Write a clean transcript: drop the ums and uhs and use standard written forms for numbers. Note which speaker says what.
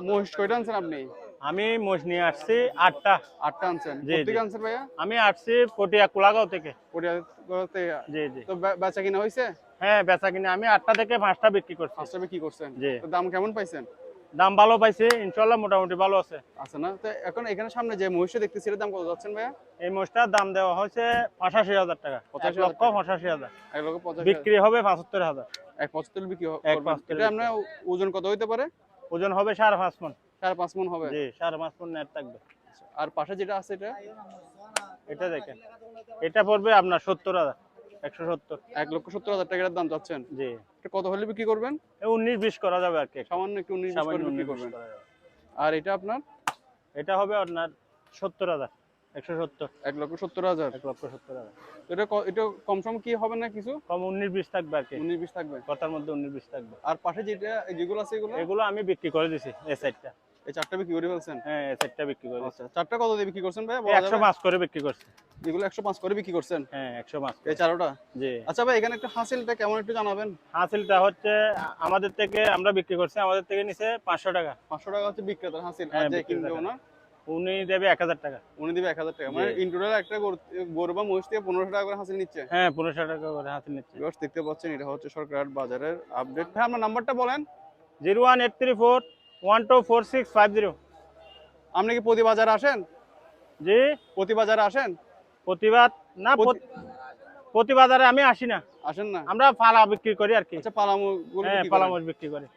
Speaker 1: মহিষ কয়টা আনছেন আপনি?
Speaker 2: আমি মোষ নিয়ে আসছি 8টা।
Speaker 1: 8টা আনছেন?
Speaker 2: জি,
Speaker 1: কোথা
Speaker 2: জি।
Speaker 1: থেকে আনছেন ভাইয়া?
Speaker 2: আমি আসছি পটিয়া কুলাগাঁও থেকে।
Speaker 1: পটিয়া থেকে।
Speaker 2: জি, জি।
Speaker 1: তো বেচা কিনা হইছে?
Speaker 2: হ্যাঁ, বেচা কিনা আমি 8টা থেকে 5টা বিক্রি করছি।
Speaker 1: 5টা বিক্রি করছেন?
Speaker 2: জি।
Speaker 1: তো দাম কেমন পাইছেন?
Speaker 2: দাম ভালো পাইছি, ইনশাআল্লাহ মোটামুটি ভালো আছে।
Speaker 1: আছে না? তো এখন এখানে সামনে যে মহিষটা দেখতেছি এর দাম কত যাচ্ছেন ভাইয়া?
Speaker 2: এই মোষটার দাম দেওয়া হয়েছে 85,000 টাকা।
Speaker 1: 85,000 টাকা।
Speaker 2: 1,85,000।
Speaker 1: 1,85,000
Speaker 2: বিক্রি হবে 75,000।
Speaker 1: 1,75 বিক্রি করবেন।
Speaker 2: 1,75
Speaker 1: এটা
Speaker 2: বিক্রি
Speaker 1: আপনার
Speaker 2: হবে।
Speaker 1: ওজন কত হইতে পারে?
Speaker 2: ওজন হবে 5.5 মণ।
Speaker 1: 5.5 মণ হবে।
Speaker 2: জি, 5.5 মণ নেট থাকবে।
Speaker 1: আর পাশে যেটা আছে এটা?
Speaker 2: এটা দেখেন। এটা পড়বে আপনার 70,000। 170।
Speaker 1: 1,70,000 টাকার দাম চাচ্ছেন?
Speaker 2: জি।
Speaker 1: এটা কত হলে বিক্রি করবেন?
Speaker 2: 19-20 করা যাবে আর কি।
Speaker 1: সামান্য একটু 19-20 করে
Speaker 2: সামান্য
Speaker 1: বিক্রি
Speaker 2: 19-20
Speaker 1: করবেন।
Speaker 2: করা যাবে।
Speaker 1: আর এটা আপনার?
Speaker 2: এটা হবে আপনার 70,000। 170।
Speaker 1: 1,70,000।
Speaker 2: 1,70,000।
Speaker 1: এটা এটা কম সম কি হবে না কিছু?
Speaker 2: কম 19-20 থাকবে আর কি।
Speaker 1: 19-20 থাকবে।
Speaker 2: কথার মধ্যে 19-20 থাকবে।
Speaker 1: আর পাশে যেগুলো আছে এগুলো?
Speaker 2: এগুলো আমি বিক্রি করে দিছি এই সাইডটা।
Speaker 1: এই 4টা বিক্রি করে ফেলছেন?
Speaker 2: হ্যাঁ, এই সাইডটা বিক্রি করে দিছি।
Speaker 1: আচ্ছা, 4টা কত দিয়ে বিক্রি করছেন ভাইয়া? বলা যাবে?
Speaker 2: 105 করে বিক্রি করছি।
Speaker 1: এগুলো 105 করে বিক্রি করছেন?
Speaker 2: হ্যাঁ, 105
Speaker 1: এই
Speaker 2: করে।
Speaker 1: 4টা?
Speaker 2: জি।
Speaker 1: আচ্ছা ভাই এখানে একটা হাসিলটা কেমন একটু জানাবেন?
Speaker 2: হাসিলটা হচ্ছে আমাদের থেকে আমরা বিক্রি করছি, আমাদের থেকে নিছে 500 টাকা।
Speaker 1: 500 টাকা হচ্ছে বিক্রেতার হাসিল। আর
Speaker 2: হ্যাঁ,
Speaker 1: যে
Speaker 2: বিক্রি
Speaker 1: কিনবে
Speaker 2: টাকা।
Speaker 1: ওনার?
Speaker 2: উনি দেবে 1000 টাকা।
Speaker 1: উনি দিবে 1,000 টাকা।
Speaker 2: জি।
Speaker 1: মানে ইন টোটাল একটা গরু বা মহিষ থেকে 1500 টাকা করে হাসিল নিচ্ছে?
Speaker 2: হ্যাঁ, 1500 টাকা করে হাসিল নিচ্ছে।
Speaker 1: ভিউয়ার্স দেখতে পাচ্ছেন এটা হচ্ছে সরকারহাট বাজারের আপডেট। ভাই আপনার নাম্বারটা বলেন?
Speaker 2: 01834 124650।
Speaker 1: আপনি কি প্রতি বাজারে আসেন?
Speaker 2: জি।
Speaker 1: প্রতি বাজারে আসেন?
Speaker 2: প্রতিবাদ না, প্রতি বাজারে আমি আসি না।
Speaker 1: আসেন না?
Speaker 2: আমরা পালা বিক্রি করি আর কি।
Speaker 1: আচ্ছা পালামু গুলো
Speaker 2: হ্যাঁ,
Speaker 1: বিক্রি
Speaker 2: পালা
Speaker 1: করেন।
Speaker 2: মোষ বিক্রি করি।